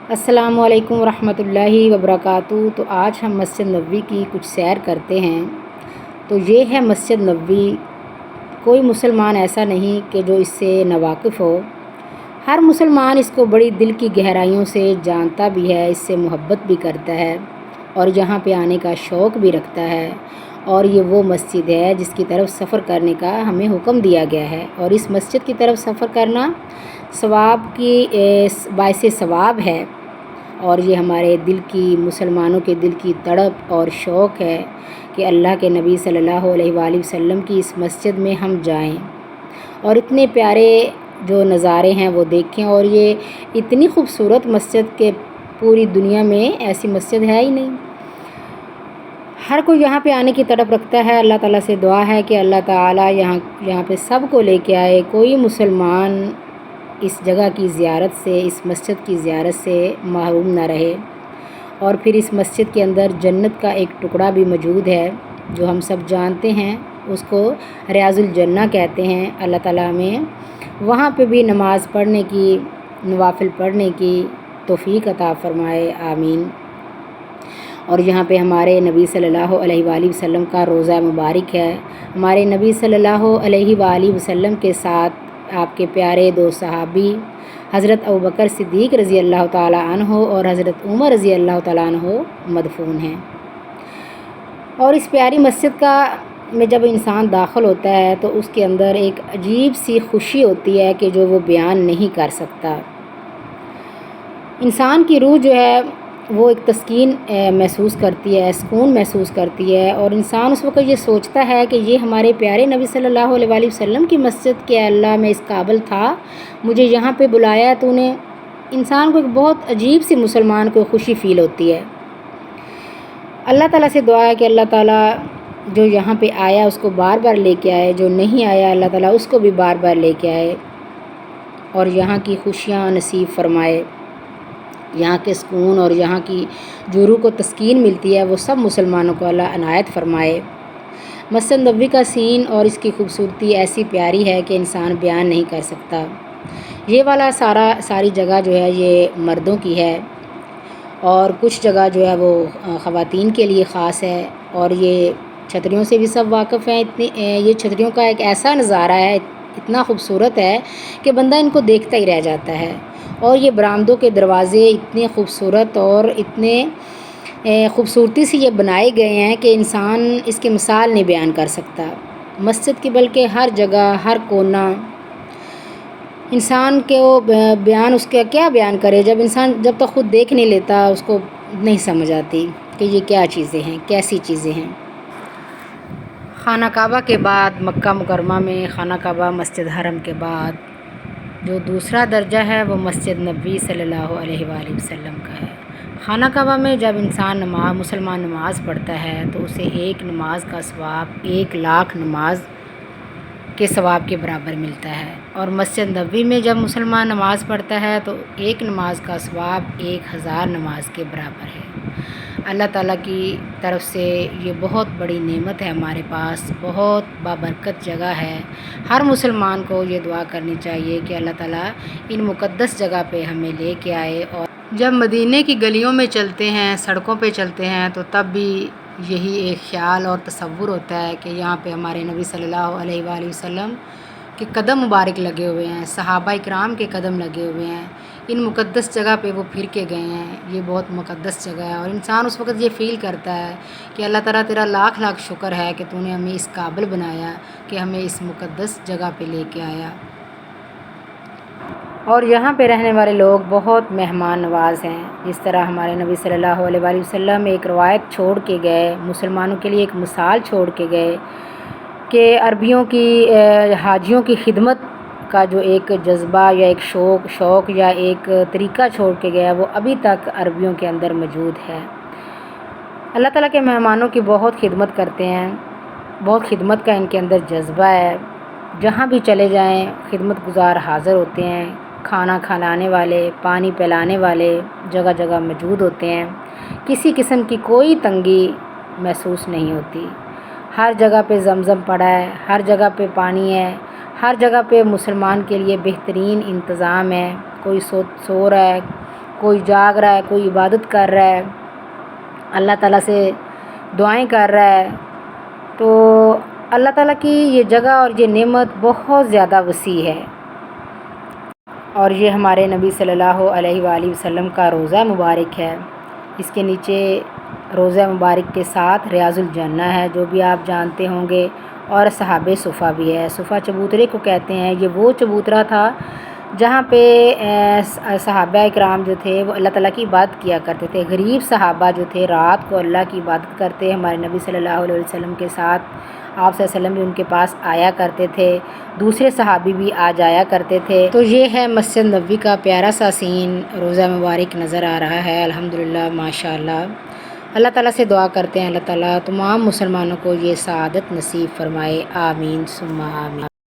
السلام علیکم ورحمۃ اللہ وبرکاتہ۔ تو آج ہم مسجد نبوی کی کچھ سیر کرتے ہیں۔ تو یہ ہے مسجد نبوی۔ کوئی مسلمان ایسا نہیں کہ جو اس سے ناواقف ہو۔ ہر مسلمان اس کو بڑی دل کی گہرائیوں سے جانتا بھی ہے، اس سے محبت بھی کرتا ہے اور یہاں پہ آنے کا شوق بھی رکھتا ہے۔ اور یہ وہ مسجد ہے جس کی طرف سفر کرنے کا ہمیں حکم دیا گیا ہے، اور اس مسجد کی طرف سفر کرنا ثواب کی باعث ثواب ہے۔ اور یہ ہمارے دل کی، مسلمانوں کے دل کی تڑپ اور شوق ہے کہ اللہ کے نبی صلی اللہ علیہ وآلہ وسلم کی اس مسجد میں ہم جائیں اور اتنے پیارے جو نظارے ہیں وہ دیکھیں۔ اور یہ اتنی خوبصورت مسجد کہ پوری دنیا میں ایسی مسجد ہے ہی نہیں۔ ہر کوئی یہاں پہ آنے کی تڑپ رکھتا ہے۔ اللہ تعالیٰ سے دعا ہے کہ اللہ تعالیٰ یہاں پہ سب کو لے کے آئے، کوئی مسلمان اس جگہ کی زیارت سے، اس مسجد کی زیارت سے محروم نہ رہے۔ اور پھر اس مسجد کے اندر جنت کا ایک ٹکڑا بھی موجود ہے جو ہم سب جانتے ہیں، اس کو ریاض الجنہ کہتے ہیں۔ اللہ تعالیٰ ہمیں وہاں پہ بھی نماز پڑھنے کی، نوافل پڑھنے کی توفیق عطا فرمائے، آمین۔ اور یہاں پہ ہمارے نبی صلی اللہ علیہ وآلہ وسلم کا روضہ مبارک ہے۔ ہمارے نبی صلی اللہ علیہ وآلہ وسلم کے ساتھ آپ کے پیارے دو صحابی حضرت ابوبکر صدیق رضی اللہ تعالیٰ عنہ اور حضرت عمر رضی اللہ تعالیٰ عنہ مدفون ہیں۔ اور اس پیاری مسجد میں جب انسان داخل ہوتا ہے تو اس کے اندر ایک عجیب سی خوشی ہوتی ہے کہ جو وہ بیان نہیں کر سکتا۔ انسان کی روح جو ہے وہ ایک تسکین محسوس کرتی ہے، سکون محسوس کرتی ہے، اور انسان اس وقت یہ سوچتا ہے کہ یہ ہمارے پیارے نبی صلی اللہ علیہ وآلہ وسلم کی مسجد کہ اللہ میں اس قابل تھا، مجھے یہاں پہ بلایا تو نے۔ انسان کو ایک بہت عجیب سی مسلمان کو خوشی فیل ہوتی ہے۔ اللہ تعالیٰ سے دعا ہے کہ اللہ تعالیٰ جو یہاں پہ آیا اس کو بار بار لے کے آئے، جو نہیں آیا اللہ تعالیٰ اس کو بھی بار بار لے کے آئے اور یہاں کی خوشیاں نصیب فرمائے۔ یہاں کے سکون اور یہاں کی جو روح کو تسکین ملتی ہے وہ سب مسلمانوں کو اللہ عنایت فرمائے۔ مسجد نبوی کا سین اور اس کی خوبصورتی ایسی پیاری ہے کہ انسان بیان نہیں کر سکتا۔ یہ والا ساری جگہ جو ہے یہ مردوں کی ہے، اور کچھ جگہ جو ہے وہ خواتین کے لیے خاص ہے۔ اور یہ چھتریوں سے بھی سب واقف ہیں۔ یہ چھتریوں کا ایک ایسا نظارہ ہے، اتنا خوبصورت ہے کہ بندہ ان کو دیکھتا ہی رہ جاتا ہے۔ اور یہ برآمدوں کے دروازے اتنے خوبصورت اور اتنے خوبصورتی سے یہ بنائے گئے ہیں کہ انسان اس کی مثال نہیں بیان کر سکتا۔ مسجد کی بلکہ ہر جگہ، ہر کونا، انسان کے وہ بیان اس کا کیا بیان کرے، جب تک خود دیکھ نہیں لیتا اس کو نہیں سمجھ آتی کہ یہ کیا چیزیں ہیں، کیسی چیزیں ہیں۔ خانہ کعبہ کے بعد مکہ مکرمہ میں خانہ کعبہ مسجد حرم کے بعد جو دوسرا درجہ ہے وہ مسجد نبوی صلی اللہ علیہ وآلہ وسلم کا ہے۔ خانہ کعبہ میں جب مسلمان نماز پڑھتا ہے تو اسے ایک نماز کا ثواب 1,00,000 نماز کے ثواب کے برابر ملتا ہے، اور مسجد نبوی میں جب مسلمان نماز پڑھتا ہے تو ایک نماز کا ثواب 1,000 نماز کے برابر ہے۔ اللہ تعالیٰ کی طرف سے یہ بہت بڑی نعمت ہے ہمارے پاس، بہت بابرکت جگہ ہے۔ ہر مسلمان کو یہ دعا کرنی چاہیے کہ اللہ تعالیٰ ان مقدس جگہ پہ ہمیں لے کے آئے۔ اور جب مدینے کی گلیوں میں چلتے ہیں، سڑکوں پہ چلتے ہیں تو تب بھی یہی ایک خیال اور تصور ہوتا ہے کہ یہاں پہ ہمارے نبی صلی اللہ علیہ وآلہ وسلم کے قدم مبارک لگے ہوئے ہیں، صحابہ کرام کے قدم لگے ہوئے ہیں، ان مقدس جگہ پہ وہ پھر کے گئے ہیں۔ یہ بہت مقدس جگہ ہے، اور انسان اس وقت یہ فیل کرتا ہے کہ اللہ تعالیٰ تیرا لاکھ لاکھ شکر ہے کہ تو نے ہمیں اس قابل بنایا کہ ہمیں اس مقدس جگہ پہ لے کے آیا۔ اور یہاں پہ رہنے والے لوگ بہت مہمان نواز ہیں۔ جس طرح ہمارے نبی صلی اللہ علیہ وآلہ وسلم ایک روایت چھوڑ کے گئے، مسلمانوں کے لیے ایک مثال چھوڑ کے گئے کہ عربیوں کی حاجیوں کی خدمت کا جو ایک جذبہ یا ایک شوق یا ایک طریقہ چھوڑ کے گیا وہ ابھی تک عربیوں کے اندر موجود ہے۔ اللہ تعالیٰ کے مہمانوں کی بہت خدمت کرتے ہیں، بہت خدمت کا ان کے اندر جذبہ ہے۔ جہاں بھی چلے جائیں خدمت گزار حاضر ہوتے ہیں، کھانا کھلانے والے، پانی پلانے والے جگہ جگہ موجود ہوتے ہیں۔ کسی قسم کی کوئی تنگی محسوس نہیں ہوتی۔ ہر جگہ پہ زمزم پڑا ہے، ہر جگہ پہ پانی ہے، ہر جگہ پہ مسلمان کے لیے بہترین انتظام ہے۔ کوئی سو رہا ہے، کوئی جاگ رہا ہے، کوئی عبادت کر رہا ہے، اللہ تعالیٰ سے دعائیں کر رہا ہے، تو اللہ تعالیٰ کی یہ جگہ اور یہ نعمت بہت زیادہ وسیع ہے۔ اور یہ ہمارے نبی صلی اللہ علیہ وآلہ وسلم کا روضہ مبارک ہے۔ اس کے نیچے روضہ مبارک کے ساتھ ریاض الجنہ ہے، جو بھی آپ جانتے ہوں گے، اور صحاب صفا بھی ہے۔ صفا چبوترے کو کہتے ہیں۔ یہ وہ چبوترا تھا جہاں پہ صحابہ اکرام جو تھے وہ اللہ تعالیٰ کی عبادت کیا کرتے تھے۔ غریب صحابہ جو تھے رات کو اللہ کی عبادت کرتے، ہمارے نبی صلی اللہ علیہ وسلم کے ساتھ آپ صلی اللہ علیہ وسلم بھی ان کے پاس آیا کرتے تھے، دوسرے صحابی بھی آ جایا کرتے تھے۔ تو یہ ہے مسجد نبوی کا پیارا سا سین، روضہ مبارک نظر آ رہا ہے الحمدللہ ماشاءاللہ۔ اللہ تعالیٰ سے دعا کرتے ہیں اللہ تعالیٰ تمام مسلمانوں کو یہ سعادت نصیب فرمائے، آمین ثم آمین۔